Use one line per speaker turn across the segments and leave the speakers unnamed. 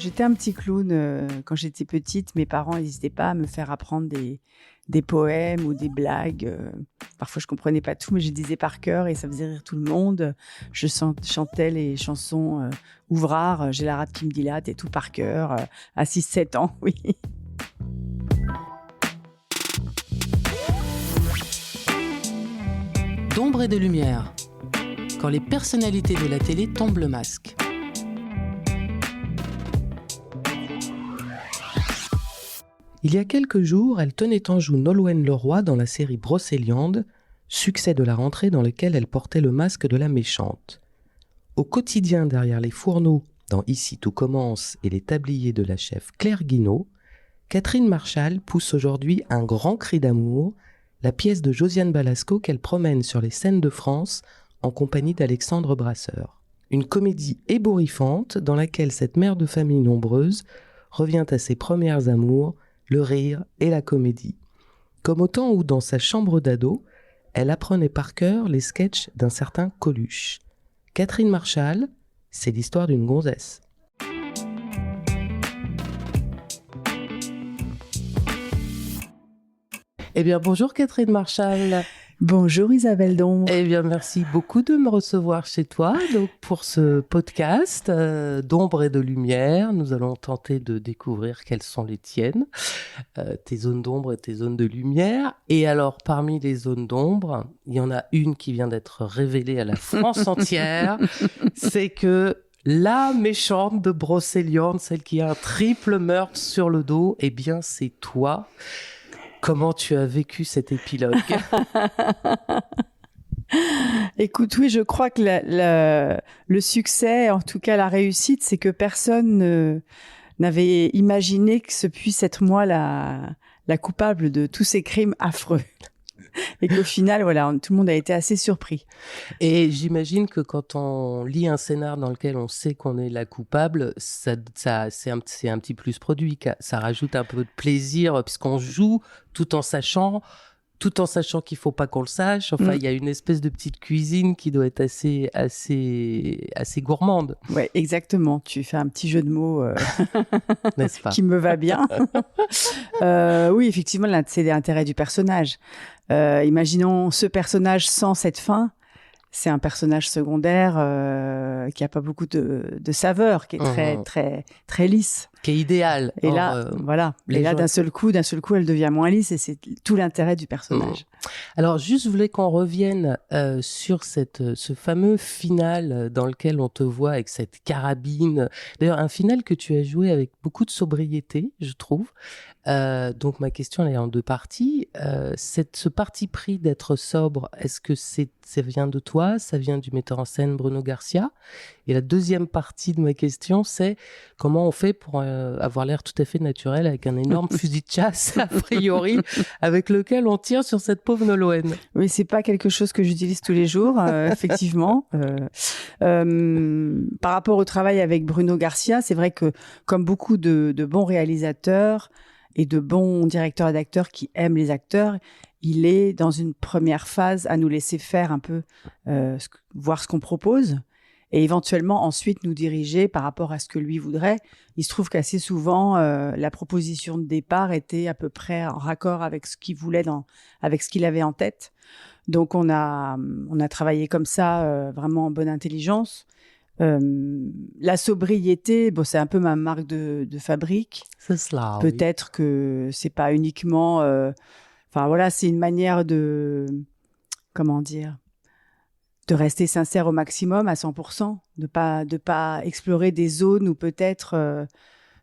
J'étais un petit clown quand j'étais petite. Mes parents n'hésitaient pas à me faire apprendre des poèmes ou des blagues. Parfois, je comprenais pas tout, mais je disais par cœur et ça faisait rire tout le monde. Je chantais les chansons Ouvrard, J'ai la rate qui me dilate et tout par cœur à 6-7 ans, oui.
D'ombre et de lumière, quand les personnalités de la télé tombent le masque. Il y a quelques jours, elle tenait en joue Nolwenn Leroy dans la série Brocéliande, succès de la rentrée dans lequel elle portait le masque de la méchante. Au quotidien derrière les fourneaux, dans Ici tout commence et les tabliers de la chef Claire Guinaud, Catherine Marchal pousse aujourd'hui un grand cri d'amour, la pièce de Josiane Balasco qu'elle promène sur les scènes de France en compagnie d'Alexandre Brasseur. Une comédie ébouriffante dans laquelle cette mère de famille nombreuse revient à ses premières amours, le rire et la comédie. Comme au temps où, dans sa chambre d'ado, elle apprenait par cœur les sketchs d'un certain Coluche. Catherine Marchal, c'est l'histoire d'une gonzesse. Eh bien, bonjour Catherine Marchal.
Bonjour Isabelle Dombre.
Eh bien, merci beaucoup de me recevoir chez toi. Donc, pour ce podcast d'ombre et de lumière, nous allons tenter de découvrir quelles sont les tiennes, tes zones d'ombre et tes zones de lumière. Et alors, parmi les zones d'ombre, il y en a une qui vient d'être révélée à la France entière. C'est que la méchante de Brocéliande, celle qui a un triple meurtre sur le dos, eh bien, c'est toi. Comment tu as vécu cet épilogue ?
Écoute, oui, je crois que le succès, en tout cas la réussite, c'est que personne n'avait imaginé que ce puisse être moi la coupable de tous ces crimes affreux. Et qu'au final, voilà, tout le monde a été assez surpris.
Et j'imagine que quand on lit un scénar dans lequel on sait qu'on est la coupable, c'est un petit plus produit. Ça rajoute un peu de plaisir puisqu'on joue tout en sachant qu'il faut pas qu'on le sache. Enfin, il y a une espèce de petite cuisine qui doit être assez gourmande.
Ouais, exactement. Tu fais un petit jeu de mots
n'est-ce pas ?
qui me va bien. Oui, effectivement, c'est l'intérêt du personnage. Imaginons ce personnage sans cette fin. C'est un personnage secondaire qui a pas beaucoup de saveur, qui est très très lisse,
qui est idéal.
Et là, voilà. Et là, d'un seul coup, elle devient moins lisse, et c'est tout l'intérêt du personnage.
Alors, juste, je voulais qu'on revienne sur ce fameux final dans lequel on te voit avec cette carabine. D'ailleurs, un final que tu as joué avec beaucoup de sobriété, je trouve. Donc, ma question elle est en deux parties. Ce parti pris d'être sobre, est-ce que ça vient de toi ? Ça vient du metteur en scène Bruno Garcia ? Et la deuxième partie de ma question, c'est comment on fait pour avoir l'air tout à fait naturel avec un énorme fusil de chasse, a priori, avec lequel on tire sur cette pauvre Nolwenn.
Oui, c'est pas quelque chose que j'utilise tous les jours, effectivement. Par rapport au travail avec Bruno Garcia, c'est vrai que comme beaucoup de bons réalisateurs et de bons directeurs d'acteurs qui aiment les acteurs, il est dans une première phase à nous laisser faire un peu, voir ce qu'on propose, et éventuellement ensuite nous diriger par rapport à ce que lui voudrait. Il se trouve qu'assez souvent, la proposition de départ était à peu près en raccord avec ce qu'il voulait, avec ce qu'il avait en tête. Donc on a travaillé comme ça, vraiment en bonne intelligence. La sobriété, bon, c'est un peu ma marque de fabrique.
C'est cela.
Peut-être que c'est pas uniquement. Enfin voilà, c'est une manière de, comment dire, de rester sincère au maximum à 100%, de pas explorer des zones où peut-être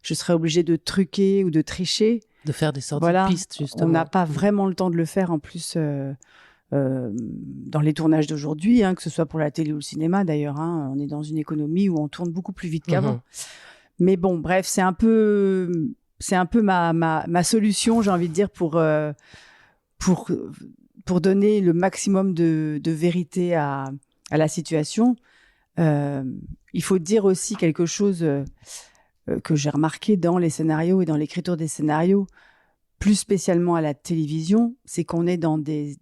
je serais obligée de truquer ou de tricher.
De faire des sortes de pistes, justement.
On n'a pas vraiment le temps de le faire en plus dans les tournages d'aujourd'hui, que ce soit pour la télé ou le cinéma d'ailleurs. On est dans une économie où on tourne beaucoup plus vite qu'avant. Mais bon, bref, c'est un peu ma solution, j'ai envie de dire, pour donner le maximum de vérité à la situation. Il faut dire aussi quelque chose que j'ai remarqué dans les scénarios et dans l'écriture des scénarios, plus spécialement à la télévision, c'est qu'on est dans des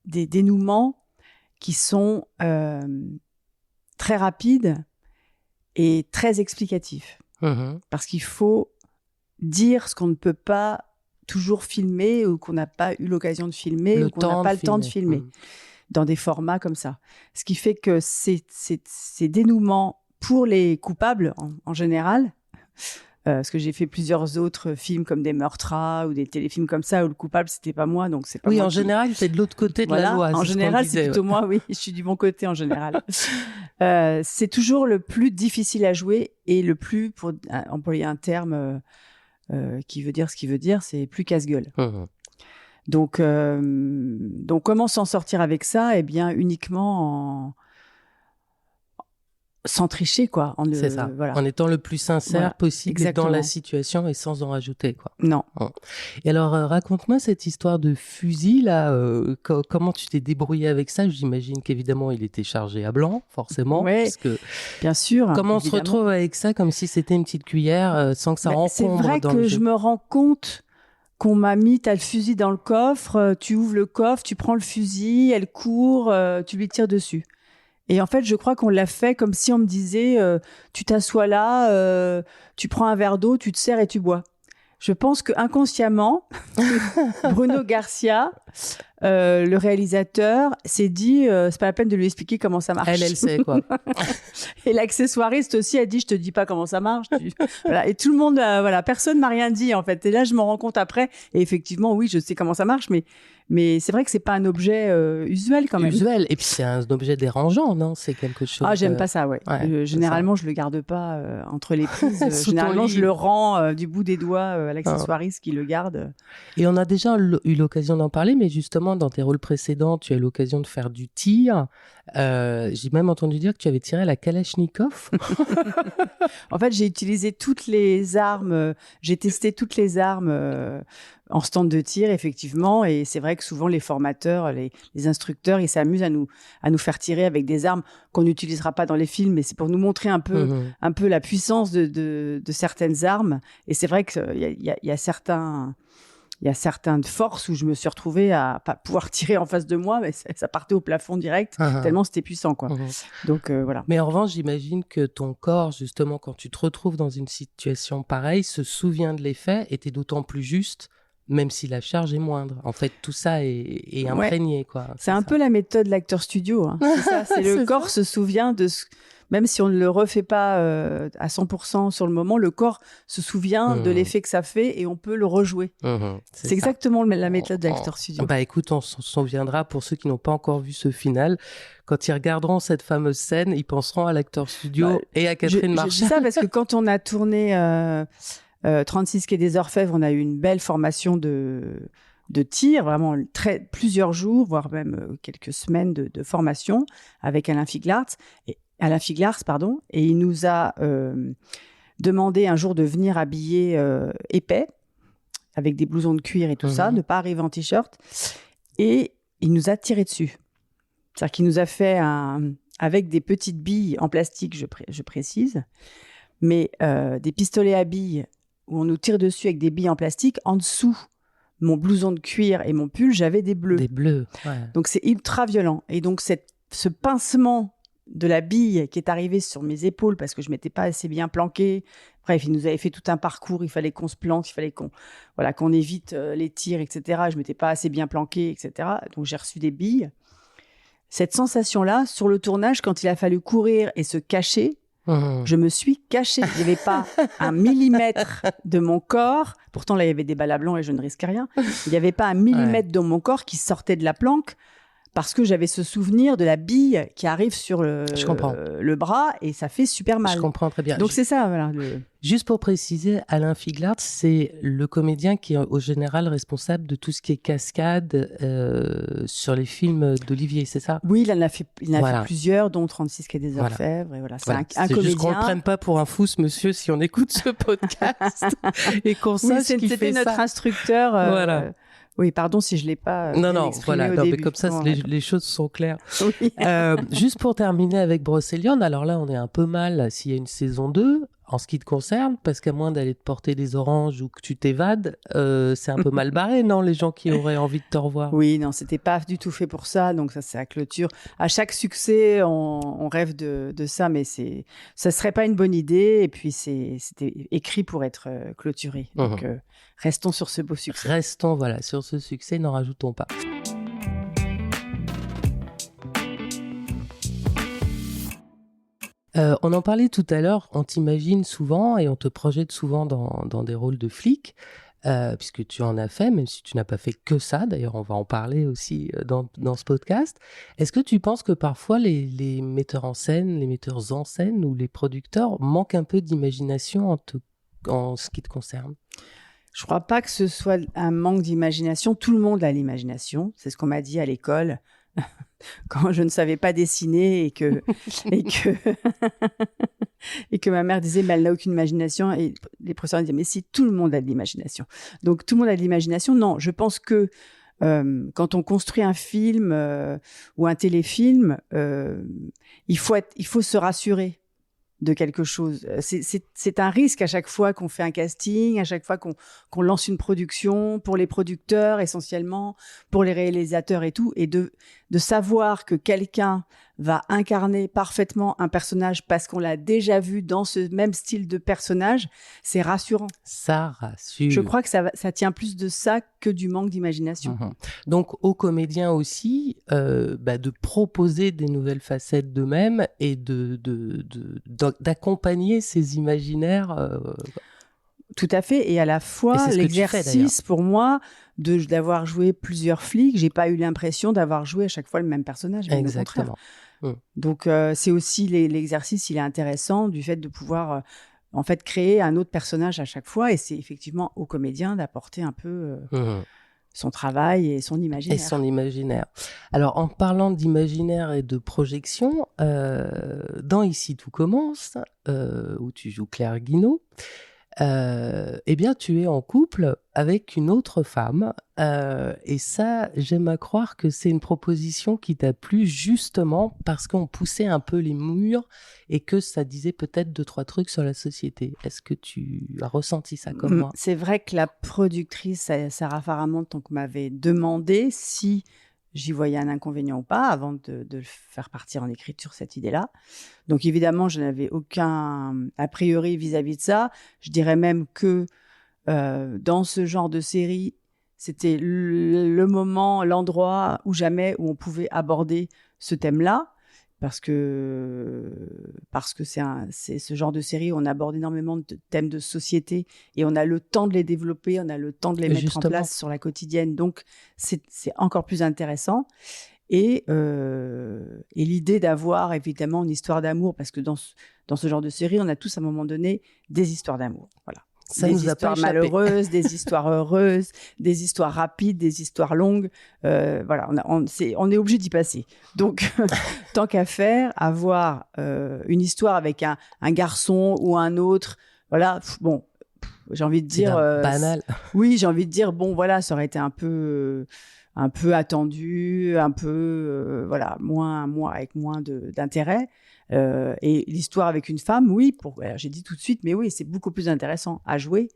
dénouements qui sont très rapides et très explicatifs. Parce qu'il faut dire ce qu'on ne peut pas toujours filmer ou qu'on n'a pas eu l'occasion de filmer ou qu'on n'a pas le temps de filmer dans des formats comme ça. Ce qui fait que ces dénouements pour les coupables en général, parce que j'ai fait plusieurs autres films comme des Meurtras ou des téléfilms comme ça où le coupable c'était pas moi, donc c'est pas moi.
En général c'est de l'autre côté de la loi.
En général c'est plutôt moi, oui, je suis du bon côté en général. C'est toujours le plus difficile à jouer et le plus, pour employer un terme qui veut dire ce qu'il veut dire, c'est plus casse-gueule. Donc comment s'en sortir avec ça ? Eh bien, uniquement sans tricher, quoi.
C'est ça. Voilà. En étant le plus sincère possible dans la situation et sans en rajouter, quoi.
Non.
Et alors, raconte-moi cette histoire de fusil, là. Comment tu t'es débrouillé avec ça ? J'imagine qu'évidemment, il était chargé à blanc, forcément.
Oui, bien sûr.
Comment on se retrouve avec ça, comme si c'était une petite cuillère, sans que ça encombre
c'est vrai que je me rends compte qu'on m'a mis, t'as le fusil dans le coffre, tu ouvres le coffre, tu prends le fusil, elle court, tu lui tires dessus. Et en fait, je crois qu'on l'a fait comme si on me disait, tu t'assois là, tu prends un verre d'eau, tu te sers et tu bois. Je pense que inconsciemment, Bruno Garcia, le réalisateur, s'est dit, c'est pas la peine de lui expliquer comment ça marche.
Elle sait, quoi.
Et l'accessoiriste aussi a dit, je te dis pas comment ça marche. Voilà. Et tout le monde, personne m'a rien dit, en fait. Et là, je me rends compte après. Et effectivement, oui, je sais comment ça marche, mais c'est vrai que c'est pas un objet usuel quand même.
Usuel. Et puis c'est un objet dérangeant, non ? C'est quelque chose.
Ah, j'aime pas ça, ouais. Généralement, je le garde pas entre les prises. Généralement, je le rends du bout des doigts à l'accessoiriste qui le garde.
Et on a déjà eu l'occasion d'en parler, mais justement, dans tes rôles précédents, tu as eu l'occasion de faire du tir. J'ai même entendu dire que tu avais tiré à la Kalachnikov.
En fait, j'ai utilisé toutes les armes. J'ai testé toutes les armes en stand de tir, effectivement. Et c'est vrai que souvent, les formateurs, les instructeurs, ils s'amusent à nous faire tirer avec des armes qu'on n'utilisera pas dans les films. Mais c'est pour nous montrer un peu la puissance de certaines armes. Et c'est vrai qu'il y a certaines forces où je me suis retrouvée à pas pouvoir tirer en face de moi, mais ça partait au plafond direct, tellement c'était puissant, quoi. Donc, voilà.
Mais en revanche, j'imagine que ton corps, justement, quand tu te retrouves dans une situation pareille, se souvient de l'effet et t'es d'autant plus juste, même si la charge est moindre. En fait, tout ça est imprégné, quoi.
C'est un peu la méthode l'acteur studio, hein. C'est ça, c'est le corps se souvient de ce... Même si on ne le refait pas à 100% sur le moment, le corps se souvient de l'effet que ça fait et on peut le rejouer. C'est exactement la méthode de l'acteur studio.
Bah écoute, on s'en souviendra pour ceux qui n'ont pas encore vu ce final. Quand ils regarderont cette fameuse scène, ils penseront à l'acteur studio et à Catherine Marchal.
Je dis ça parce que quand on a tourné 36 quai des Orfèvres, on a eu une belle formation de tir, vraiment plusieurs jours, voire même quelques semaines de formation avec Alain Figlars, et il nous a demandé un jour de venir habillé épais, avec des blousons de cuir et tout ça, ne pas arriver en t-shirt, et il nous a tiré dessus. C'est-à-dire qu'il nous a fait avec des petites billes en plastique, je précise, mais des pistolets à billes où on nous tire dessus avec des billes en plastique. En dessous, mon blouson de cuir et mon pull, j'avais des bleus.
Des bleus, ouais.
Donc c'est ultra violent. Et donc ce pincement de la bille qui est arrivé sur mes épaules parce que je m'étais pas assez bien planquée. Bref, il nous avait fait tout un parcours. Il fallait qu'on se plante, il fallait qu'on évite les tirs, etc. Je m'étais pas assez bien planquée, etc. Donc j'ai reçu des billes. Cette sensation-là, sur le tournage, quand il a fallu courir et se cacher, je me suis cachée. Il n'y avait pas un millimètre de mon corps. Pourtant, là, il y avait des balles à blanc et je ne risquais rien. Il n'y avait pas un millimètre de mon corps qui sortait de la planque parce que j'avais ce souvenir de la bille qui arrive sur le bras et ça fait super mal.
Je comprends très bien.
Donc, c'est ça, voilà.
Juste pour préciser, Alain Figlars, c'est le comédien qui est au général responsable de tout ce qui est cascade sur les films d'Olivier, c'est ça ?
Oui, il en a fait plusieurs, dont 36 quai des Orfèvres. Et voilà, c'est un comédien.
C'est juste qu'on ne le prenne pas pour un fou, ce monsieur, si on écoute ce podcast et qu'on sache qu'il fait ça.
C'était notre instructeur.
Voilà.
Oui, pardon si je l'ai pas
Non, voilà.
Non,
mais comme ça, les choses sont claires.
Oui.
Juste pour terminer avec Brocéliande, alors là, on est un peu mal s'il y a une saison 2. En ce qui te concerne, parce qu'à moins d'aller te porter des oranges ou que tu t'évades, c'est un peu mal barré, non, les gens qui auraient envie de te revoir?
Oui, non, c'était pas du tout fait pour ça. Donc ça, c'est la clôture. À chaque succès, on rêve de ça, mais ça serait pas une bonne idée. Et puis c'était écrit pour être clôturé. Donc restons sur ce beau succès.
Restons, voilà, sur ce succès, n'en rajoutons pas. On en parlait tout à l'heure, on t'imagine souvent et on te projette souvent dans des rôles de flic, puisque tu en as fait, même si tu n'as pas fait que ça. D'ailleurs, on va en parler aussi dans ce podcast. Est-ce que tu penses que parfois les metteurs en scène, les metteurs en scène ou les producteurs manquent un peu d'imagination en ce qui te concerne?
Je crois pas que ce soit un manque d'imagination. Tout le monde a l'imagination. C'est ce qu'on m'a dit à l'école. Quand je ne savais pas dessiner et que et que ma mère disait mais elle n'a aucune imagination, et les professeurs disaient mais si, tout le monde a de l'imagination. Donc tout le monde a de l'imagination. Non, je pense que quand on construit un film ou un téléfilm, il faut se rassurer de quelque chose. C'est un risque à chaque fois qu'on fait un casting, à chaque fois qu'on lance une production, pour les producteurs essentiellement, pour les réalisateurs et tout, et de savoir que quelqu'un va incarner parfaitement un personnage parce qu'on l'a déjà vu dans ce même style de personnage, c'est rassurant.
Ça rassure.
Je crois que ça tient plus de ça que du manque d'imagination.
Donc, aux comédiens aussi, de proposer des nouvelles facettes d'eux-mêmes et d'accompagner ces imaginaires.
Tout à fait. Et à la fois, l'exercice pour moi d'avoir joué plusieurs flics, j'ai pas eu l'impression d'avoir joué à chaque fois le même personnage.
Exactement.
Donc, c'est aussi l'exercice, il est intéressant du fait de pouvoir en fait créer un autre personnage à chaque fois. Et c'est effectivement au comédien d'apporter un peu son travail et son imaginaire.
Alors, en parlant d'imaginaire et de projection, dans Ici tout commence, où tu joues Claire Guinaud, eh bien, tu es en couple avec une autre femme, et ça, j'aime à croire que c'est une proposition qui t'a plu justement parce qu'on poussait un peu les murs et que ça disait peut-être 2-3 trucs sur la société. Est-ce que tu as ressenti ça comme moi?
C'est vrai que la productrice Sarah Faramond m'avait demandé si j'y voyais un inconvénient ou pas avant de le faire partir en écriture, cette idée-là. Donc évidemment, je n'avais aucun a priori vis-à-vis de ça. Je dirais même que dans ce genre de série, c'était le moment, l'endroit où on pouvait aborder ce thème-là. Parce que c'est ce genre de série où on aborde énormément de thèmes de société et on a le temps de les développer, on a le temps de les mettre en place sur la quotidienne. Donc, c'est encore plus intéressant. Et l'idée d'avoir évidemment une histoire d'amour, parce que dans ce genre de série, on a tous à un moment donné des histoires d'amour. Voilà.
Ça
des
nous a
histoires
pas échappé.
malheureuses, des histoires heureuses, des histoires rapides, des histoires longues. Voilà, on est obligé d'y passer. Donc, tant qu'à faire, avoir une histoire avec un garçon ou un autre, voilà, bon, j'ai envie de dire...
banal.
Oui, j'ai envie de dire, bon, voilà, ça aurait été un peu attendu, un peu, voilà, avec moins d'intérêt. Et l'histoire avec une femme, oui, alors j'ai dit tout de suite, mais oui, c'est beaucoup plus intéressant à jouer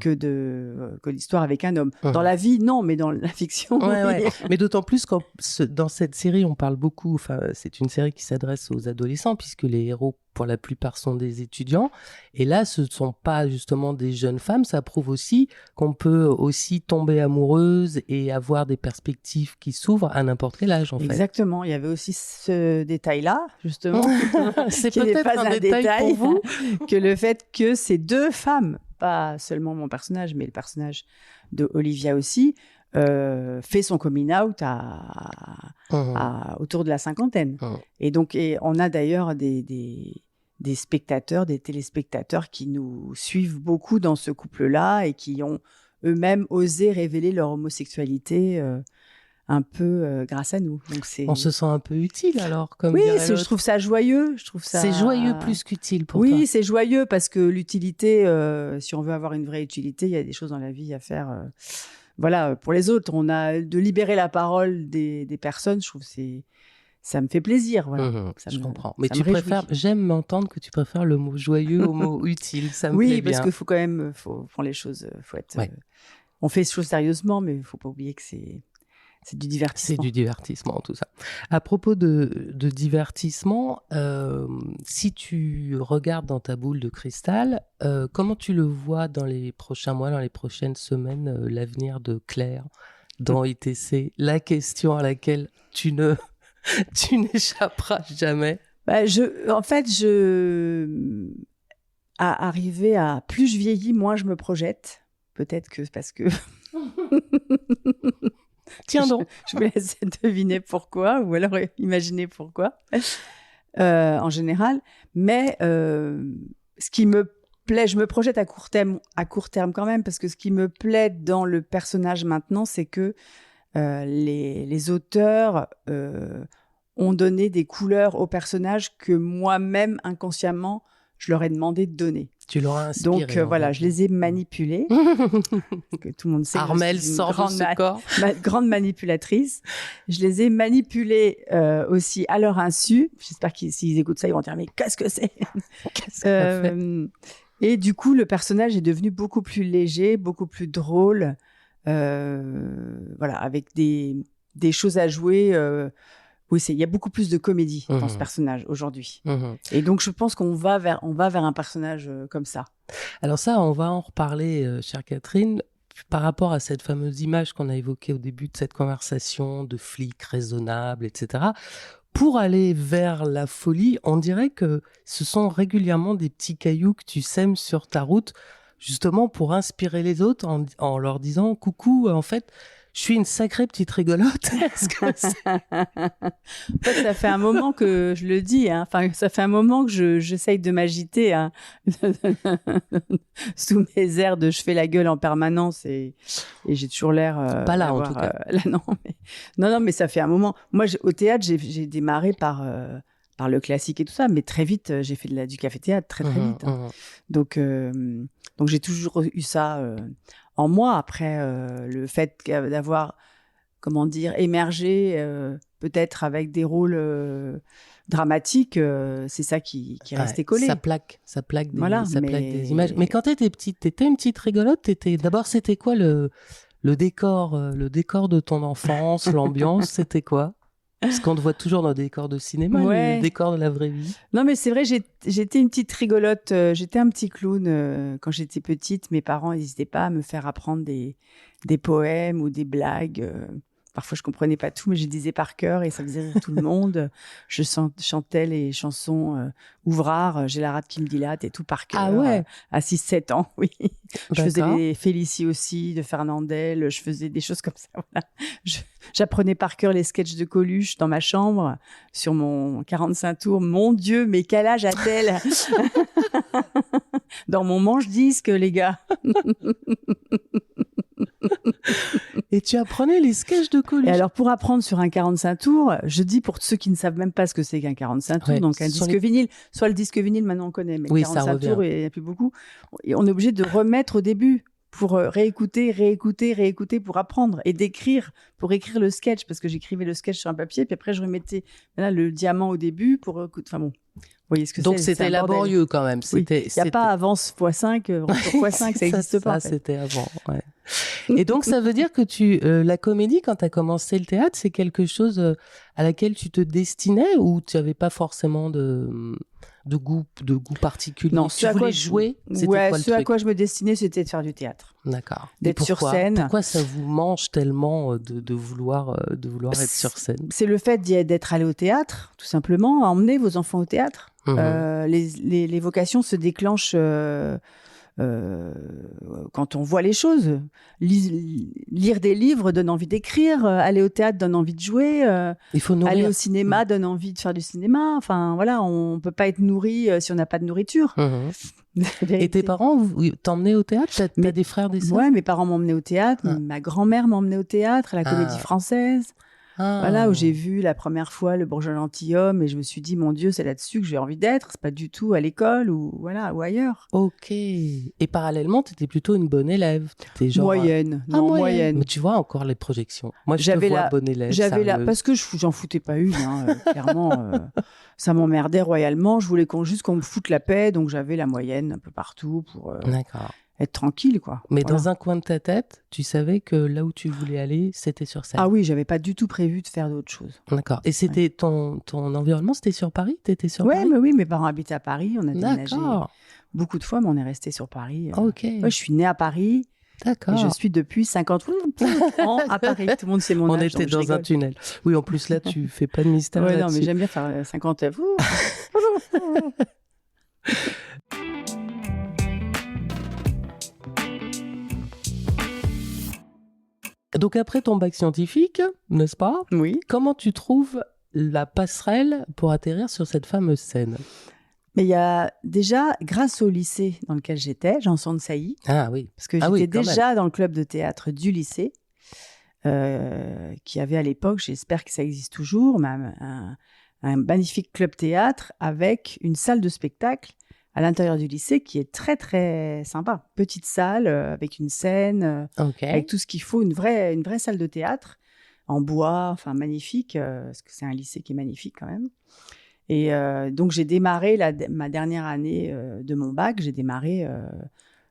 que l'histoire avec un homme. Dans la vie, non, mais dans la fiction,
ouais. Mais d'autant plus quand dans cette série, on parle beaucoup, enfin, c'est une série qui s'adresse aux adolescents, puisque les héros, pour la plupart, sont des étudiants. Et là, ce ne sont pas justement des jeunes femmes. Ça prouve aussi qu'on peut aussi tomber amoureuse et avoir des perspectives qui s'ouvrent à n'importe quel âge, en fait.
Exactement. Il y avait aussi ce détail-là, justement.
C'est
qui
peut-être
n'est pas
un détail pour vous.
Que le fait que ces deux femmes, pas seulement mon personnage, mais le personnage de Olivia aussi, fait son coming out autour de la cinquantaine. Et donc, on a d'ailleurs des spectateurs, des téléspectateurs qui nous suivent beaucoup dans ce couple-là et qui ont eux-mêmes osé révéler leur homosexualité un peu grâce à nous. Donc
on se sent un peu utile alors, comme
oui, je trouve ça joyeux.
C'est joyeux plus qu'utile pour toi.
Oui, c'est joyeux parce que l'utilité, si on veut avoir une vraie utilité, il y a des choses dans la vie à faire. Voilà, pour les autres, on a de libérer la parole des personnes. Je trouve que ça me fait plaisir, voilà.
Je comprends. Mais j'aime m'entendre que tu préfères le mot joyeux au mot utile. Ça me plaît bien.
Oui, parce qu'il faut quand même, faut prendre les choses, faut être. On fait les choses sérieusement, mais il faut pas oublier que c'est du divertissement.
C'est du divertissement, tout ça. À propos de divertissement, si tu regardes dans ta boule de cristal, comment tu le vois dans les prochains mois, dans les prochaines semaines, l'avenir de Claire dans ITC? La question à laquelle tu n'échapperas jamais.
Arriver à plus je vieillis, moins je me projette. Peut-être que parce que
tiens donc,
je me laisse deviner pourquoi, ou alors imaginer pourquoi. En général, mais ce qui me plaît, je me projette à court terme quand même, parce que ce qui me plaît dans le personnage maintenant, c'est que les auteurs ont donné des couleurs au personnage que moi-même, inconsciemment, je leur ai demandé de donner.
Tu leur as inspiré.
Donc voilà, je les ai manipulés. Que tout le monde sait.
Armelle sort de ce corps.
Grande manipulatrice. Je les ai manipulés aussi à leur insu. J'espère qu'ils s'ils écoutent ça, ils vont dire mais qu'est-ce que c'est? Et du coup, le personnage est devenu beaucoup plus léger, beaucoup plus drôle. Voilà, avec des choses à jouer. Oui, il y a beaucoup plus de comédie dans ce personnage aujourd'hui. Et donc, je pense qu'on va vers un personnage comme ça.
Alors ça, on va en reparler, chère Catherine, par rapport à cette fameuse image qu'on a évoquée au début de cette conversation de flic raisonnable, etc. Pour aller vers la folie, on dirait que ce sont régulièrement des petits cailloux que tu sèmes sur ta route, justement pour inspirer les autres en leur disant « Coucou, en fait, je suis une sacrée petite rigolote. » Est-ce que
En fait, ça fait un moment que je le dis. Enfin, ça fait un moment que j'essaye de m'agiter sous mes airs de je fais la gueule en permanence et j'ai toujours l'air
pas là en tout cas.
Non, mais ça fait un moment. Moi, au théâtre, j'ai démarré par le classique et tout ça, mais très vite, j'ai fait du café-théâtre très vite. Donc j'ai toujours eu ça en moi. Après, le fait d'avoir, comment dire, émergé peut-être avec des rôles dramatiques, c'est ça qui est resté collé.
Ça plaque des images. Mais quand t'étais petite, t'étais une petite rigolote. D'abord, c'était quoi le décor de ton enfance, l'ambiance, c'était quoi? Parce qu'on te voit toujours dans des décors de cinéma, le décor de la vraie vie.
Non, mais c'est vrai, j'étais une petite rigolote. J'étais un petit clown quand j'étais petite. Mes parents n'hésitaient pas à me faire apprendre des poèmes ou des blagues. Parfois, je comprenais pas tout, mais je les disais par cœur et ça faisait rire tout le monde. Je chantais les chansons Ouvrard, J'ai la rate qui me dilate et tout par cœur.
Ah ouais.
À 6-7 ans, oui. Je faisais les Félicie aussi, de Fernandel. Je faisais des choses comme ça. Voilà. J'apprenais par cœur les sketchs de Coluche dans ma chambre sur mon 45 tours. Mon Dieu, mais quel âge a-t-elle? Dans mon manche-disque, les gars.
Et tu apprenais les sketchs de Coluche.
Et alors, pour apprendre sur un 45 tours, je dis pour ceux qui ne savent même pas ce que c'est qu'un 45 tours, donc un disque vinyle, soit le disque vinyle, maintenant on connaît, mais
oui,
45 tours, il n'y a plus beaucoup. Et on est obligé de remettre au début pour réécouter pour apprendre et pour écrire le sketch, parce que j'écrivais le sketch sur un papier, puis après je remettais le diamant au début pour écouter. Enfin bon. Vous voyez ce que
donc c'était laborieux quand même.
Il n'y a pas avance x5, retour x5, ça n'existe pas.
Ça, c'était avant, ouais. Et donc, ça veut dire que la comédie, quand tu as commencé le théâtre, c'est quelque chose à laquelle tu te destinais ou tu n'avais pas forcément de goût particulier?
Non,
tu voulais jouer?
À quoi je me destinais, c'était de faire du théâtre.
D'accord.
D'être sur scène.
Pourquoi ça vous mange tellement de vouloir être sur scène?
C'est le fait d'être allé au théâtre, tout simplement, emmener vos enfants au théâtre. Les vocations se déclenchent quand on voit les choses. Lire des livres donne envie d'écrire, aller au théâtre donne envie de jouer, aller au cinéma donne envie de faire du cinéma. Enfin voilà, on peut pas être nourri si on n'a pas de nourriture.
Et tes parents t'emmenaient au théâtre? T'as des frères, des sœurs?
Ouais, mes parents m'emmenaient au théâtre, ma grand-mère m'emmenait au théâtre, à la Comédie Française. Voilà, où j'ai vu la première fois le bourgeois gentilhomme et je me suis dit, mon Dieu, c'est là-dessus que j'ai envie d'être. C'est pas du tout à l'école ou ailleurs.
Ok. Et parallèlement, tu étais plutôt une bonne élève. T'étais genre...
Moyenne. Non, moyenne.
Mais tu vois encore les projections. Moi, je
J'avais
te vois bonne élève, sérieuse.
parce que j'en foutais pas une, clairement. Ça m'emmerdait royalement. Je voulais juste qu'on me foute la paix, donc j'avais la moyenne un peu partout pour
D'accord.
être tranquille, quoi.
Mais
Voilà.
dans un coin de ta tête, tu savais que là où tu voulais aller, c'était sur scène.
Ah oui, j'avais pas du tout prévu de faire d'autre chose.
D'accord. Et c'était ton environnement, c'était sur Paris? T'étais sur Paris?
Mais oui, mes parents habitaient à Paris. On a déménagé
D'accord.
beaucoup de fois, mais on est resté sur Paris.
Ok.
Ouais, je suis née à Paris.
D'accord.
Et je suis depuis 50 ans à Paris. Tout le monde sait mon âge.
On était dans un tunnel. Oui, en plus là, tu fais pas de mystère là-dessus.
Non, mais j'aime bien faire 50 ans.
Donc après ton bac scientifique, n'est-ce pas?
Oui.
Comment tu trouves la passerelle pour atterrir sur cette fameuse scène?
Mais il y a déjà, grâce au lycée dans lequel j'étais, Janson de Sailly,
Ah oui.
parce que j'étais déjà dans le club de théâtre du lycée, qui avait à l'époque, j'espère que ça existe toujours, un magnifique club théâtre avec une salle de spectacle à l'intérieur du lycée qui est très très sympa. Petite salle avec une scène, avec tout ce qu'il faut, une vraie salle de théâtre en bois, enfin magnifique, parce que c'est un lycée qui est magnifique quand même. Et donc j'ai démarré ma dernière année de mon bac, j'ai démarré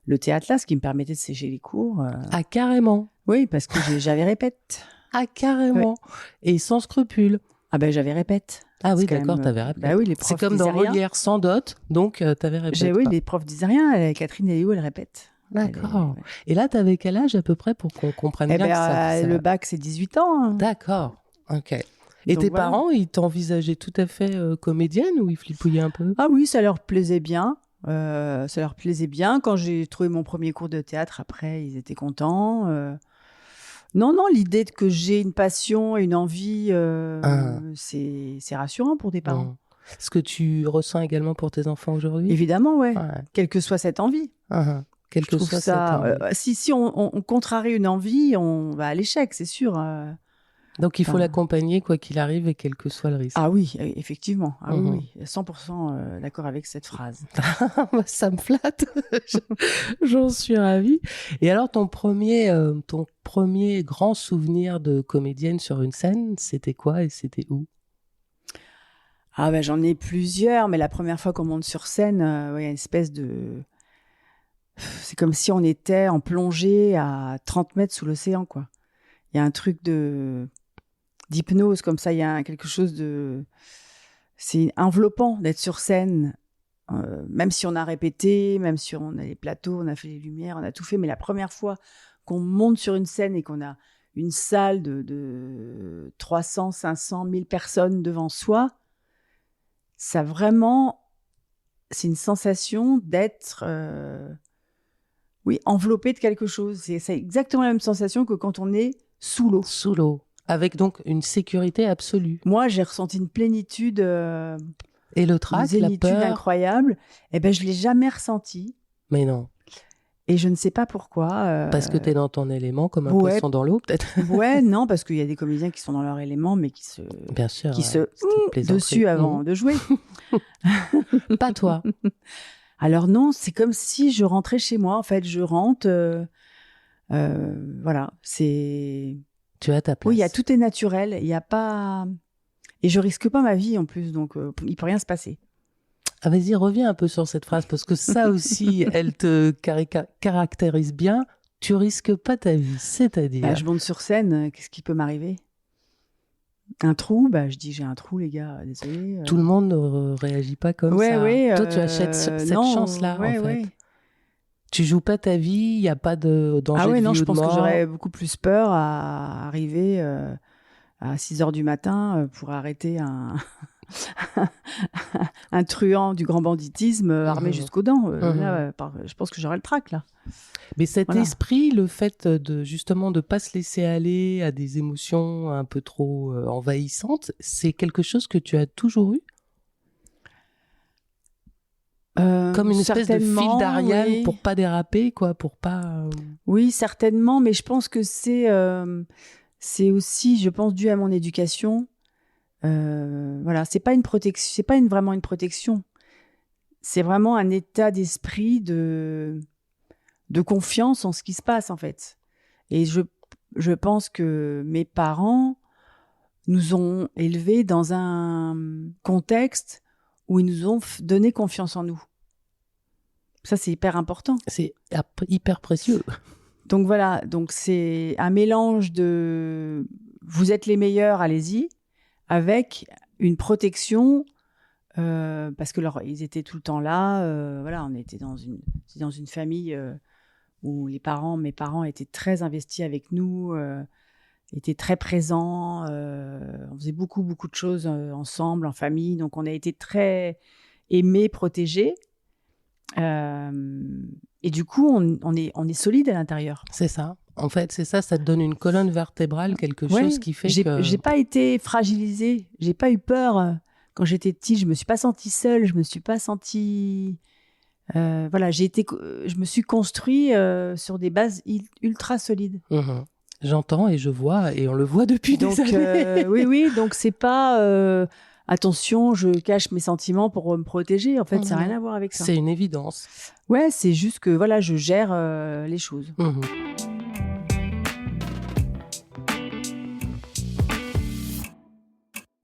le théâtre là, ce qui me permettait de sécher les cours.
Ah carrément.
Oui, parce que j'avais répète.
Ah carrément. Ouais. Et sans scrupule.
Ah ben j'avais répète.
Ah oui, d'accord, t'avais répète.
Bah oui, les profs
c'est comme dans Molière, sans dot, donc t'avais répète.
Oui, les profs disaient rien. Catherine, elle est où? Elle répète.
D'accord. Ouais. Et là, t'avais quel âge à peu près pour qu'on comprenne bien que ça...
Le bac, c'est 18 ans. Hein.
D'accord, ok. Et donc, tes parents, ils t'envisageaient tout à fait comédienne ou ils flipouillaient un peu?
Ah oui, ça leur plaisait bien. Quand j'ai trouvé mon premier cours de théâtre, après, ils étaient contents. Non, l'idée que j'ai une passion et une envie, c'est rassurant pour tes parents.
Ce que tu ressens également pour tes enfants aujourd'hui?
Évidemment, ouais. Quelle que soit cette envie.
Quelle que soit cette envie.
Si on contrarie une envie, on va à l'échec, c'est sûr.
Donc il faut l'accompagner quoi qu'il arrive et quel que soit le risque.
Ah oui, effectivement. Ah oui, 100% d'accord avec cette phrase.
Ça me flatte. J'en suis ravie. Et alors ton premier grand souvenir de comédienne sur une scène, c'était quoi et c'était où?
Ah ben j'en ai plusieurs, mais la première fois qu'on monte sur scène, il y a une espèce de... C'est comme si on était en plongée à 30 mètres sous l'océan, quoi. Il y a un truc d'hypnose, comme ça, il y a quelque chose de... C'est enveloppant d'être sur scène, même si on a répété, même si on a les plateaux, on a fait les lumières, on a tout fait, mais la première fois qu'on monte sur une scène et qu'on a une salle de 300, 500, 1000 personnes devant soi, ça vraiment... C'est une sensation d'être... enveloppé de quelque chose. C'est exactement la même sensation que quand on est sous l'eau.
Sous l'eau. Avec donc une sécurité absolue.
Moi, j'ai ressenti une plénitude
et le trac,
la
peur
incroyable. Eh ben, je l'ai jamais ressenti.
Mais non.
Et je ne sais pas pourquoi.
Parce que tu es dans ton élément, comme un poisson dans l'eau, peut-être.
Ouais, non, parce qu'il y a des comédiens qui sont dans leur élément, mais qui se...
Bien sûr.
Qui se dessus avant de jouer.
Pas toi.
Alors non, c'est comme si je rentrais chez moi. En fait, je rentre... voilà, c'est...
Tu as ta place.
Oui, tout est naturel. Il n'y a pas... Et je risque pas ma vie en plus, donc il peut rien se passer.
Ah, vas-y, reviens un peu sur cette phrase, parce que ça aussi, elle te caractérise bien. Tu risques pas ta vie, c'est-à-dire...
je monte sur scène, qu'est-ce qui peut m'arriver? Un trou, je dis j'ai un trou, les gars, désolé.
Tout le monde ne réagit pas comme ça.
Oui,
toi, tu achètes cette chance-là, en fait. Ouais. Tu joues pas ta vie, il n'y a pas de danger de vie ou de mort.
Je pense que j'aurais beaucoup plus peur à arriver à 6h du matin pour arrêter un truand du grand banditisme armé jusqu'aux dents. Là, je pense que j'aurais le trac, là.
Mais cet esprit, le fait de justement de pas se laisser aller à des émotions un peu trop envahissantes, c'est quelque chose que tu as toujours eu? Comme une espèce de fil d'Ariane pour pas déraper, quoi, pour pas...
Oui, certainement, mais je pense que c'est c'est aussi, je pense, dû à mon éducation. Voilà, c'est pas une protection, c'est pas vraiment une protection. C'est vraiment un état d'esprit de confiance en ce qui se passe, en fait. Et je pense que mes parents nous ont élevés dans un contexte où ils nous ont donné confiance en nous. Ça, c'est hyper important.
C'est hyper précieux.
Donc voilà, donc c'est un mélange de vous êtes les meilleurs, allez-y, avec une protection parce que ils étaient tout le temps là. Voilà, on était dans une famille où mes parents étaient très investis avec nous, étaient très présents. On faisait beaucoup de choses ensemble, en famille. Donc on a été très aimés, protégés. Et du coup, on est solide à l'intérieur.
C'est ça. En fait, c'est ça, ça te donne une colonne vertébrale, quelque chose qui fait que...
J'ai pas été fragilisée, j'ai pas eu peur. Quand j'étais petite, je me suis pas sentie seule, je me suis pas sentie... voilà, je me suis construit sur des bases ultra solides.
Mmh. J'entends et je vois, et on le voit depuis des années.
Oui, donc c'est pas... attention, je cache mes sentiments pour me protéger. En fait, ça n'a rien à voir avec ça.
C'est une évidence.
Ouais, c'est juste que voilà, je gère les choses.
Mmh.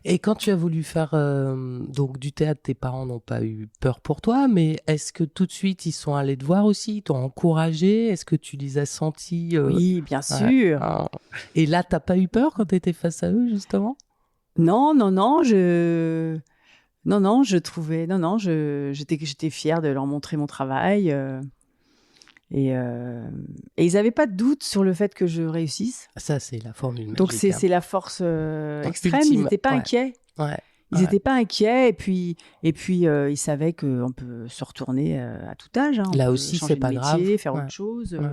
Et quand tu as voulu faire donc du théâtre, tes parents n'ont pas eu peur pour toi, mais est-ce que tout de suite ils sont allés te voir aussi, ils t'ont encouragé? Est-ce que tu les as sentis
Oui, bien sûr.
Et là, t'as pas eu peur quand tu étais face à eux, justement?
Non, j'étais fière de leur montrer mon travail. Et ils n'avaient pas de doute sur le fait que je réussisse.
Ça, c'est la formule magique.
Donc, c'est la force extrême. Ils n'étaient pas inquiets.
Ouais.
Ils n'étaient pas inquiets. Et puis ils savaient qu'on peut se retourner à tout âge. Hein.
Là aussi, c'est pas grave.
Faire autre chose.
Ouais.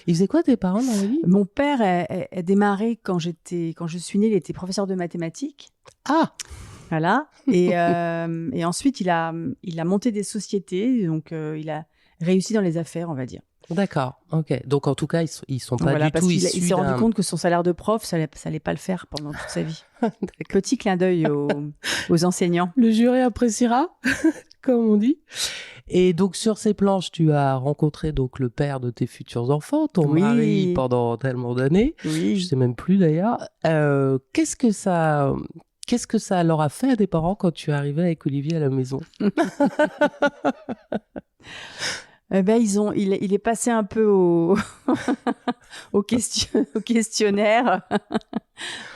Ils faisaient quoi, tes parents, dans la vie?
Mon père a démarré quand je suis née. Il était professeur de mathématiques.
Ah!
Voilà. Et ensuite, il a monté des sociétés. Donc, il a réussi dans les affaires, on va dire.
D'accord, ok. Donc en tout cas, ils sont pas du tout issus
il s'est rendu compte que son salaire de prof, ça allait pas le faire pendant toute sa vie. Petit clin d'œil aux enseignants.
Le jury appréciera, comme on dit. Et donc sur ces planches, tu as rencontré donc le père de tes futurs enfants, ton mari pendant tellement d'années.
Oui.
Je sais même plus d'ailleurs. Qu'est-ce que ça leur a fait à tes parents quand tu es arrivée avec Olivier à la maison?
Il est passé un peu au questionnaire.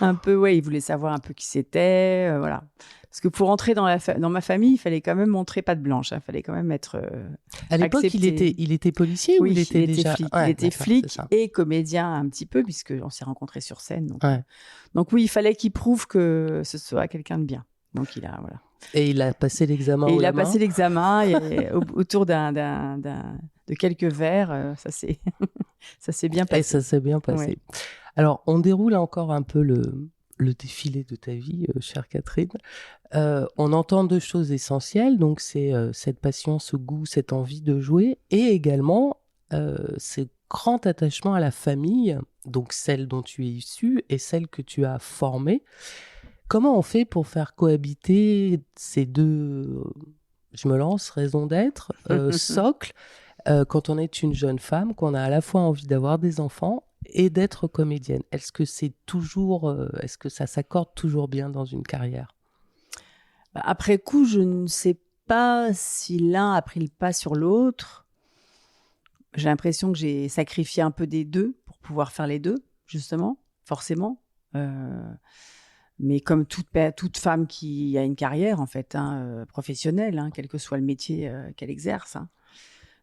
Un peu, ouais, il voulait savoir un peu qui c'était, voilà. Parce que pour entrer dans ma famille, il fallait quand même montrer patte blanche. Il fallait quand même être
à l'époque,
accepté.
il était policier,
oui,
ou il était déjà
flic. Il était flic et comédien un petit peu, puisqu'on s'est rencontrés sur scène. Donc oui, il fallait qu'il prouve que ce soit quelqu'un de bien. Donc voilà.
Et il a passé l'examen
et autour de quelques verres, ça s'est bien passé.
Et ça s'est bien passé. Ouais. Alors, on déroule encore un peu le défilé de ta vie, chère Catherine. On entend deux choses essentielles, donc c'est cette passion, ce goût, cette envie de jouer, et également ce grand attachement à la famille, donc celle dont tu es issue et celle que tu as formée. Comment on fait pour faire cohabiter ces deux, je me lance, raisons d'être, socles, quand on est une jeune femme, qu'on a à la fois envie d'avoir des enfants et d'être comédienne? Est-ce que ça s'accorde toujours bien dans une carrière?
Après coup, je ne sais pas si l'un a pris le pas sur l'autre. J'ai l'impression que j'ai sacrifié un peu des deux pour pouvoir faire les deux, justement, forcément. Mais comme toute femme qui a une carrière, en fait, professionnelle, quel que soit le métier qu'elle exerce.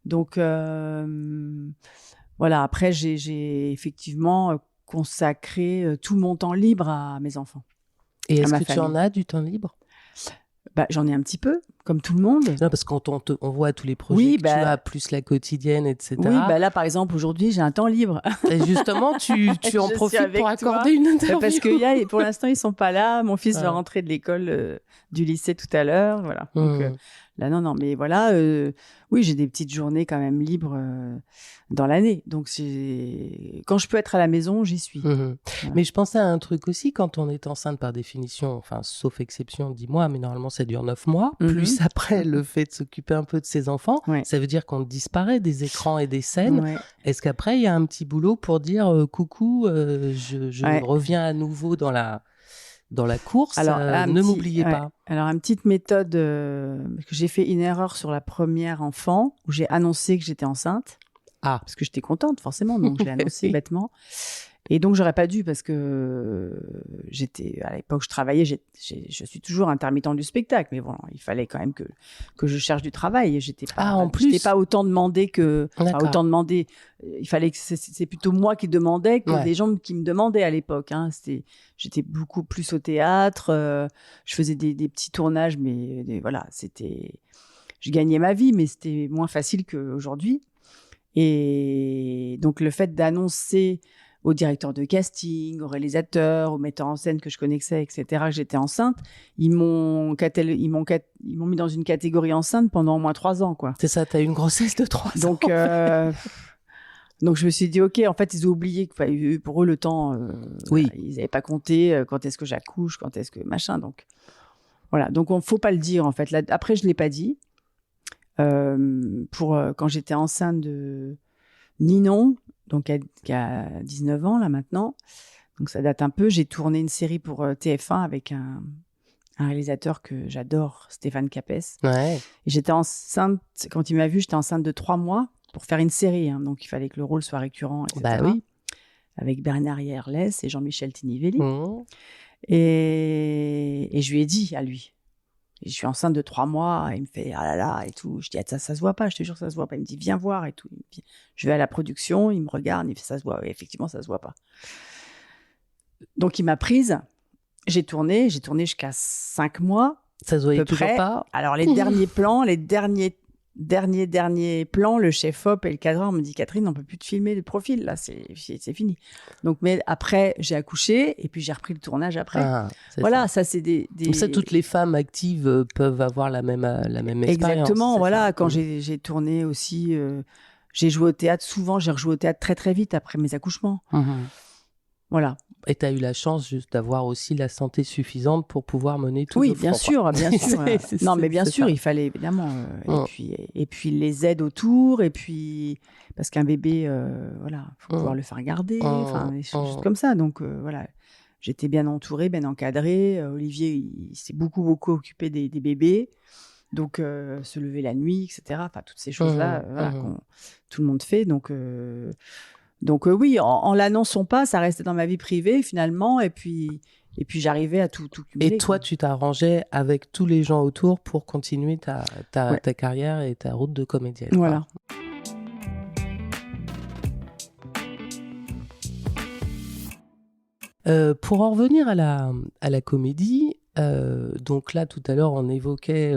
Donc, voilà, après, j'ai effectivement consacré tout mon temps libre à mes enfants.
Et est-ce que tu en as du temps libre?
J'en ai un petit peu, comme tout le monde.
Non, parce que quand on voit tous les projets que tu as, plus la quotidienne, etc.
Oui, là, par exemple, aujourd'hui, j'ai un temps libre.
Et justement, tu en profites pour accorder une interview.
Parce que pour l'instant, ils sont pas là. Mon fils va rentrer de l'école, du lycée tout à l'heure. Voilà. Donc, là, non, mais voilà. Oui, j'ai des petites journées quand même libres dans l'année. Donc, quand je peux être à la maison, j'y suis. Voilà.
Mais je pensais à un truc aussi, quand on est enceinte par définition, enfin, sauf exception, 10 mois, mais normalement, ça dure 9 mois. Plus après, le fait de s'occuper un peu de ses enfants, ça veut dire qu'on disparaît des écrans et des scènes. Ouais. Est-ce qu'après, il y a un petit boulot pour dire coucou, je reviens à nouveau dans la course, alors, ne m'oubliez pas.
Alors, une petite méthode, parce que j'ai fait une erreur sur la première enfant, où j'ai annoncé que j'étais enceinte.
Ah.
Parce que j'étais contente, forcément, donc je l'ai annoncé bêtement. Et donc, j'aurais pas dû, parce que à l'époque, je travaillais, je suis toujours intermittent du spectacle, mais bon, il fallait quand même que je cherche du travail. J'étais pas autant demandé il fallait que c'est plutôt moi qui demandais que des gens qui me demandaient à l'époque, hein. J'étais beaucoup plus au théâtre, je faisais des petits tournages, mais voilà, je gagnais ma vie, mais c'était moins facile qu'aujourd'hui. Et donc, le fait d'annoncer au directeur de casting, au réalisateur, au metteur en scène que je connaissais, etc., que j'étais enceinte, ils m'ont mis dans une catégorie enceinte pendant au moins 3 ans, quoi.
C'est ça, t'as eu une grossesse de 3 ans.
Donc je me suis dit, ok, en fait, ils ont oublié que pour eux, le temps, ils n'avaient pas compté quand est-ce que j'accouche, quand est-ce que machin. Donc, voilà. Donc, il ne faut pas le dire, en fait. Là, après, je ne l'ai pas dit. Quand j'étais enceinte de Ninon, donc qui a 19 ans là maintenant, donc ça date un peu. J'ai tourné une série pour TF1 avec un réalisateur que j'adore, Stéphane Capès.
Ouais.
Et j'étais enceinte, quand il m'a vue, j'étais enceinte de 3 mois pour faire une série, hein, donc il fallait que le rôle soit récurrent, etc.
Bah oui.
Avec Bernard Herlès et Jean-Michel Tinivelli. Et je lui ai dit à lui, je suis enceinte de 3 mois, il me fait ah là là et tout. Je dis ça se voit pas, je te jure ça se voit pas. Il me dit viens voir et tout. Je vais à la production, il me regarde, il fait ça se voit. Et effectivement ça se voit pas. Donc il m'a prise, j'ai tourné jusqu'à 5 mois.
Ça se voyait toujours pas.
Alors les derniers plans, dernier plan, le chef-op et le cadreur me dit Catherine, on peut plus te filmer de profil, là, c'est fini. Donc, mais après, j'ai accouché et puis j'ai repris le tournage après. Voilà, ça c'est des...
Donc ça, toutes les femmes actives peuvent avoir la même expérience.
Exactement, voilà. Quand j'ai tourné aussi, j'ai joué au théâtre souvent, j'ai rejoué au théâtre très très vite après mes accouchements. Voilà.
Et tu as eu la chance juste d'avoir aussi la santé suffisante pour pouvoir mener tout
le
front.
Bien sûr. Non, mais bien sûr, il fallait évidemment. Et puis les aides autour, et puis parce qu'un bébé, voilà, faut pouvoir le faire garder, des choses comme ça. Donc voilà, j'étais bien entourée, bien encadrée. Olivier, il s'est beaucoup occupé des bébés. Donc se lever la nuit, etc. Enfin toutes ces choses-là, tout le monde fait. Donc oui, en l'annonçant pas, ça restait dans ma vie privée finalement, et puis j'arrivais à tout cumuler.
Et toi, tu t'arrangeais avec tous les gens autour pour continuer ta carrière et ta route de comédienne.
Voilà.
Pour en revenir à la comédie, donc là tout à l'heure on évoquait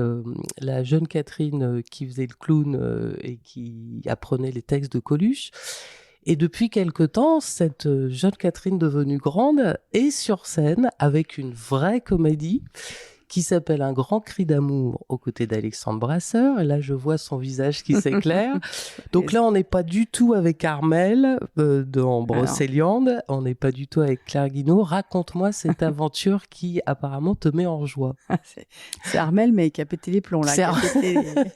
la jeune Catherine qui faisait le clown et qui apprenait les textes de Coluche. Et depuis quelque temps, cette jeune Catherine devenue grande est sur scène avec une vraie comédie qui s'appelle Un grand cri d'amour aux côtés d'Alexandre Brasseur. Et là, je vois son visage qui s'éclaire. Donc là, on n'est pas du tout avec Armelle dans Brocéliande. On n'est pas du tout avec Claire Guinaud. Raconte-moi cette aventure qui apparemment te met en joie.
C'est Armelle, mais qui a pété les plombs là.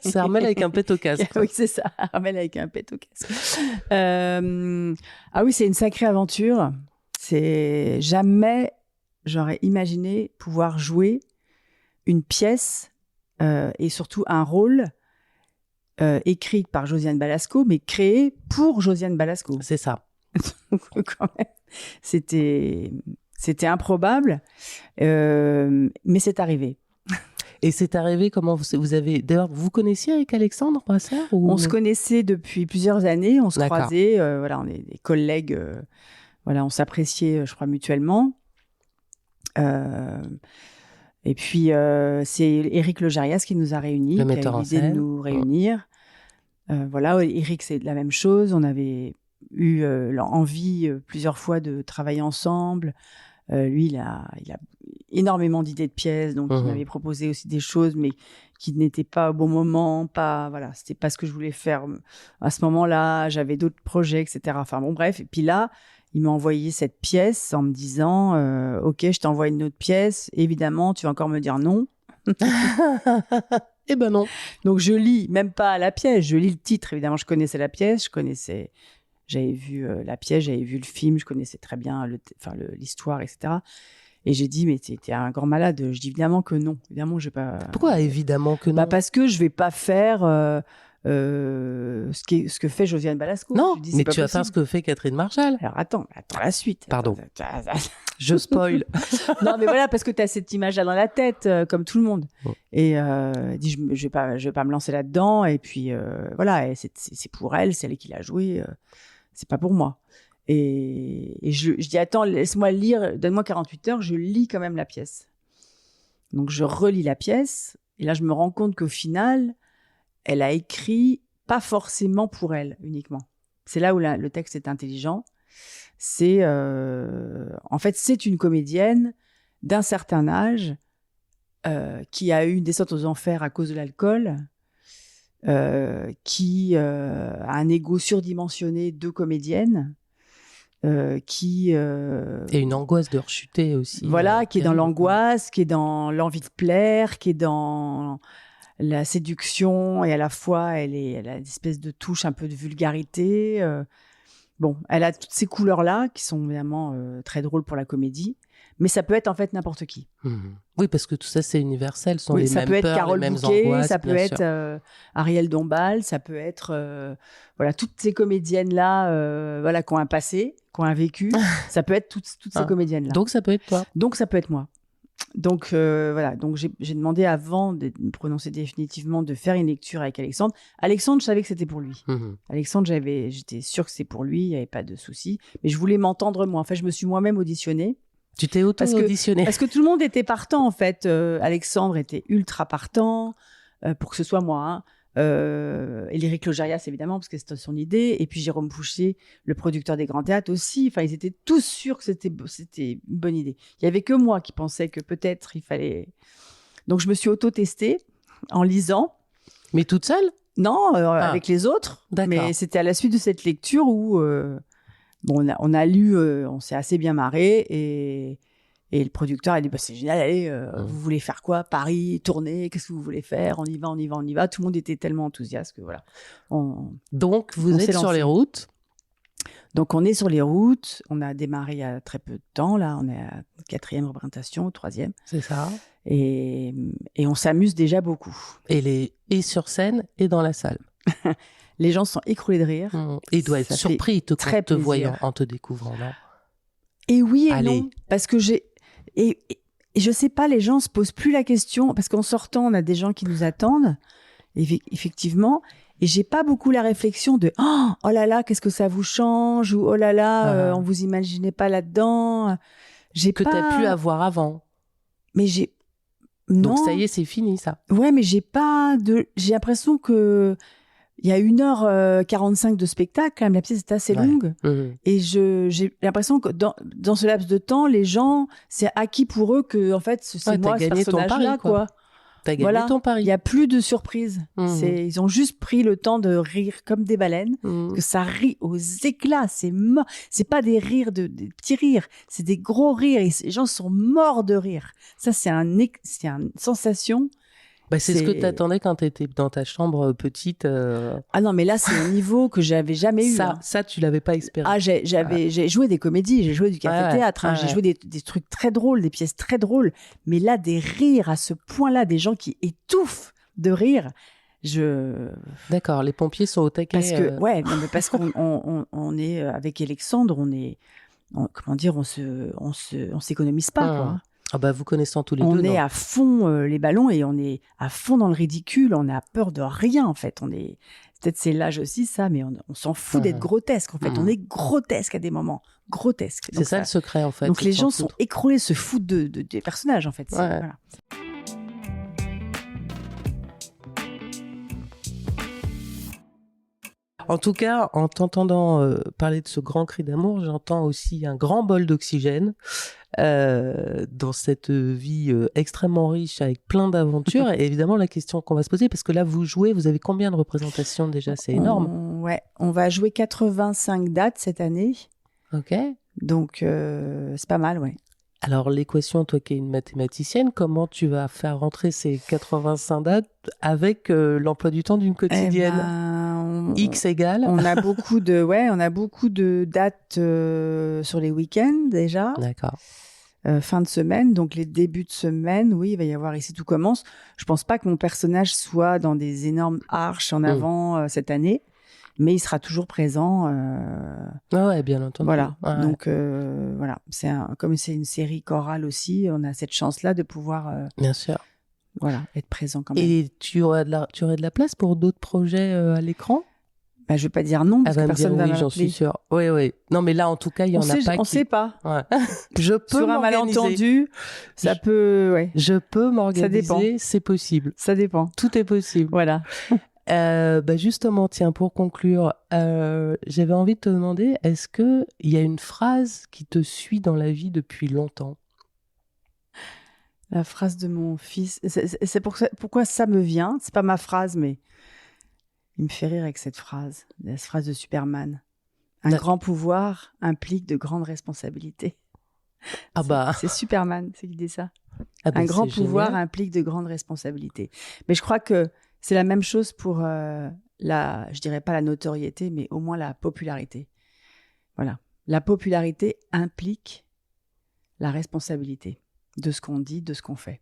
C'est Armelle avec un pet au casque.
Oui, c'est ça. Armelle avec un pet au casque. Ah oui, c'est une sacrée aventure. C'est jamais j'aurais imaginé pouvoir jouer une pièce et surtout un rôle écrit par Josiane Balasco, mais créé pour Josiane Balasco.
C'est ça.
Quand même, c'était improbable, mais c'est arrivé.
Et c'est arrivé comment vous avez... D'ailleurs, vous connaissiez avec Alexandre Brasseur ou...
On se connaissait depuis plusieurs années, on se croisait, voilà, on est des collègues, voilà, on s'appréciait, je crois, mutuellement. Et puis, c'est Éric Logérias qui nous a réunis,
Le
qui a
metteur
eu
en
l'idée de
scène.
nous réunir. Voilà, Éric, c'est la même chose. On avait eu envie plusieurs fois de travailler ensemble. Lui, il a énormément d'idées de pièces, donc il m'avait proposé aussi des choses, mais qui n'étaient pas au bon moment, voilà, c'était pas ce que je voulais faire à ce moment-là. J'avais d'autres projets, etc. Enfin bon, bref. Et puis là, il m'a envoyé cette pièce en me disant, ok, je t'envoie une autre pièce. Évidemment, tu vas encore me dire non.
Eh ben non.
Donc je lis même pas la pièce, je lis le titre. Évidemment, je connaissais la pièce, j'avais vu la pièce, j'avais vu le film, je connaissais très bien l'histoire, etc. Et j'ai dit, mais t'es un grand malade. Je dis évidemment que non. Évidemment, je vais pas.
Pourquoi évidemment que non?
Bah parce que je vais pas faire ce que fait Josiane Balasco.
Non,
je dis,
mais
pas
tu vas
possible.
faire ce que fait Catherine Marchal.
Alors attends la suite.
Pardon.
Attends.
Je spoil.
Non, mais voilà, parce que tu as cette image-là dans la tête, comme tout le monde. Et dit, je vais pas me lancer là-dedans. Et puis voilà, et c'est pour elle, c'est elle qui l'a joué. C'est pas pour moi. Et je dis, attends, laisse-moi lire, donne-moi 48 heures, je lis quand même la pièce. Donc je relis la pièce, et là je me rends compte qu'au final, elle a écrit pas forcément pour elle uniquement. C'est là où le texte est intelligent. C'est en fait, c'est une comédienne d'un certain âge qui a eu une descente aux enfers à cause de l'alcool, qui a un ego surdimensionné de comédienne, qui
et une angoisse de rechuter aussi.
Voilà, qui est dans l'angoisse, qui est dans l'envie de plaire, qui est dans la séduction, et à la fois elle a une espèce de touche un peu de vulgarité. Bon, elle a toutes ces couleurs-là qui sont évidemment très drôles pour la comédie, mais ça peut être en fait n'importe qui.
Oui, parce que tout ça c'est universel, ce sont
Oui,
les
ça
mêmes
peut être
peurs,
Carole
les mêmes
Bouquet,
angoisses,
ça peut
bien
être
sûr.
Ariel Dombal, ça peut être voilà, toutes ces comédiennes-là voilà, qui ont un passé, qui ont un vécu, ça peut être toutes ces comédiennes-là.
Donc ça peut être toi.
Donc ça peut être moi. Donc voilà, donc j'ai demandé avant de me prononcer définitivement de faire une lecture avec Alexandre. Alexandre, je savais que c'était pour lui. Alexandre, j'étais sûre que c'était pour lui, il n'y avait pas de souci. Mais je voulais m'entendre moi. En fait, je me suis moi-même auditionnée.
Tu t'es auto-auditionnée.
Parce que tout le monde était partant, en fait. Alexandre était ultra partant pour que ce soit moi. Hein. Et Éric Logérias, évidemment, parce que c'était son idée. Et puis Jérôme Pouchet, le producteur des Grands Théâtres aussi. Enfin, ils étaient tous sûrs que c'était une bonne idée. Il y avait que moi qui pensais que peut-être il fallait... Donc, je me suis auto-testée en lisant.
Mais toute seule?
Non, avec les autres.
D'accord.
Mais c'était à la suite de cette lecture où on a lu, on s'est assez bien marré et le producteur a dit, c'est génial, allez, vous voulez faire quoi? Paris, tournée, qu'est-ce que vous voulez faire? On y va. Tout le monde était tellement enthousiaste que voilà.
Donc, vous êtes sur les routes?
Donc, on est sur les routes. On a démarré il y a très peu de temps. Là, on est à 4e représentation, 3e.
C'est ça.
Et on s'amuse déjà beaucoup.
Et sur scène et dans la salle.
Les gens sont écroulés de rire.
Et ils doivent être surpris te voyant, en te découvrant, non?
Et oui et non. Parce que Et je sais pas, les gens se posent plus la question, parce qu'en sortant, on a des gens qui nous attendent, effectivement, et j'ai pas beaucoup la réflexion de oh là là, qu'est-ce que ça vous change, ou oh là là, on vous imaginait pas là-dedans.
Que t'as pu avoir avant.
Mais non.
Donc ça y est, c'est fini ça.
Ouais, mais j'ai l'impression que il y a 1h45 de spectacle, quand même, la pièce est assez longue. Et j'ai l'impression que dans ce laps de temps, les gens, c'est acquis pour eux que, en fait, c'est moi, ce personnage-là, quoi.
T'as gagné ton pari.
Il n'y a plus de surprise. Ils ont juste pris le temps de rire comme des baleines, que ça rit aux éclats. C'est pas des rires, des petits rires, c'est des gros rires. Et les gens sont morts de rire. Ça, c'est une sensation.
C'est ce que t'attendais quand t'étais dans ta chambre petite.
Ah non, mais là, c'est un niveau que j'avais jamais eu.
Ça, tu l'avais pas espéré.
Ah, j'ai joué des comédies, j'ai joué du café-théâtre, j'ai joué des trucs très drôles, des pièces très drôles. Mais là, des rires à ce point-là, des gens qui étouffent de rire.
D'accord, les pompiers sont au taquet.
Parce qu'on est avec Alexandre, comment dire, on s'économise pas, quoi.
Ah bah, vous connaissant tous les deux,
On est
non.
à fond les ballons et on est à fond dans le ridicule. On a peur de rien, en fait. Peut-être c'est l'âge aussi, ça, mais on s'en fout d'être grotesque, en fait. On est grotesque à des moments. Grotesque.
C'est ça le secret, en fait.
Donc les gens sont écroulés, se foutent des personnages, en fait.
Ouais.
Voilà.
En tout cas, en t'entendant parler de ce grand cri d'amour, j'entends aussi un grand bol d'oxygène dans cette vie extrêmement riche avec plein d'aventures. Et évidemment, la question qu'on va se poser, parce que là, vous jouez, vous avez combien de représentations déjà? C'est énorme.
On va jouer 85 dates cette année.
Ok.
Donc, c'est pas mal, ouais.
Alors, l'équation, toi qui es une mathématicienne, comment tu vas faire rentrer ces 85 dates avec l'emploi du temps d'une quotidienne? X égale.
On a beaucoup de dates sur les week-ends déjà.
D'accord.
Fin de semaine, donc les débuts de semaine, oui, il va y avoir Ici tout commence. Je pense pas que mon personnage soit dans des énormes arches en avant cette année, mais il sera toujours présent.
Ouais, bien entendu.
Voilà.
Ouais.
Donc voilà, comme c'est une série chorale aussi, on a cette chance-là de pouvoir.
Bien sûr.
Voilà, être présent quand même.
Et tu aurais de la place pour d'autres projets à l'écran?
Bah, je vais pas dire non parce que personne va
oui,
m'appeler.
j'en suis sûre. Oui. Non, mais là, en tout cas, il y en a pas.
On sait pas.
Ouais. Je peux
sur un
m'organiser.
malentendu, ça peut. Ouais.
Je peux m'organiser.
Ça dépend.
C'est possible.
Ça dépend.
Tout est possible.
Voilà.
Justement, tiens, pour conclure, j'avais envie de te demander, est-ce que il y a une phrase qui te suit dans la vie depuis longtemps?
La phrase de mon fils, c'est pourquoi ça me vient. C'est pas ma phrase, mais il me fait rire avec cette phrase de Superman. Un grand pouvoir implique de grandes responsabilités.
Ah bah.
C'est Superman, c'est qui dit ça.
Ah bah,
un grand pouvoir
génial.
implique de grandes responsabilités. Mais je crois que c'est la même chose pour je dirais pas la notoriété, mais au moins la popularité. Voilà. La popularité implique la responsabilité de ce qu'on dit, de ce qu'on fait.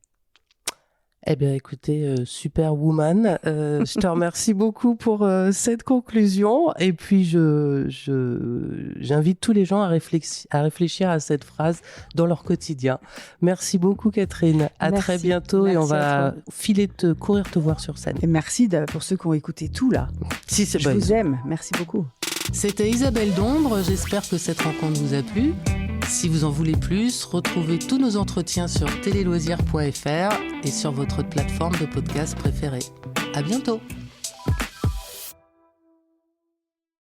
Eh bien, écoutez, Superwoman, je te remercie beaucoup pour cette conclusion. Et puis, j'invite tous les gens à réfléchir à cette phrase dans leur quotidien. Merci beaucoup, Catherine. À très bientôt.
Merci,
et on va courir te voir sur scène.
Et merci pour ceux qui ont écouté tout là.
Si, c'est
Je vous aime. Merci beaucoup.
C'était Isabelle d'Ombre. J'espère que cette rencontre vous a plu. Si vous en voulez plus, retrouvez tous nos entretiens sur téléloisirs.fr et sur votre plateforme de podcast préférée. À bientôt!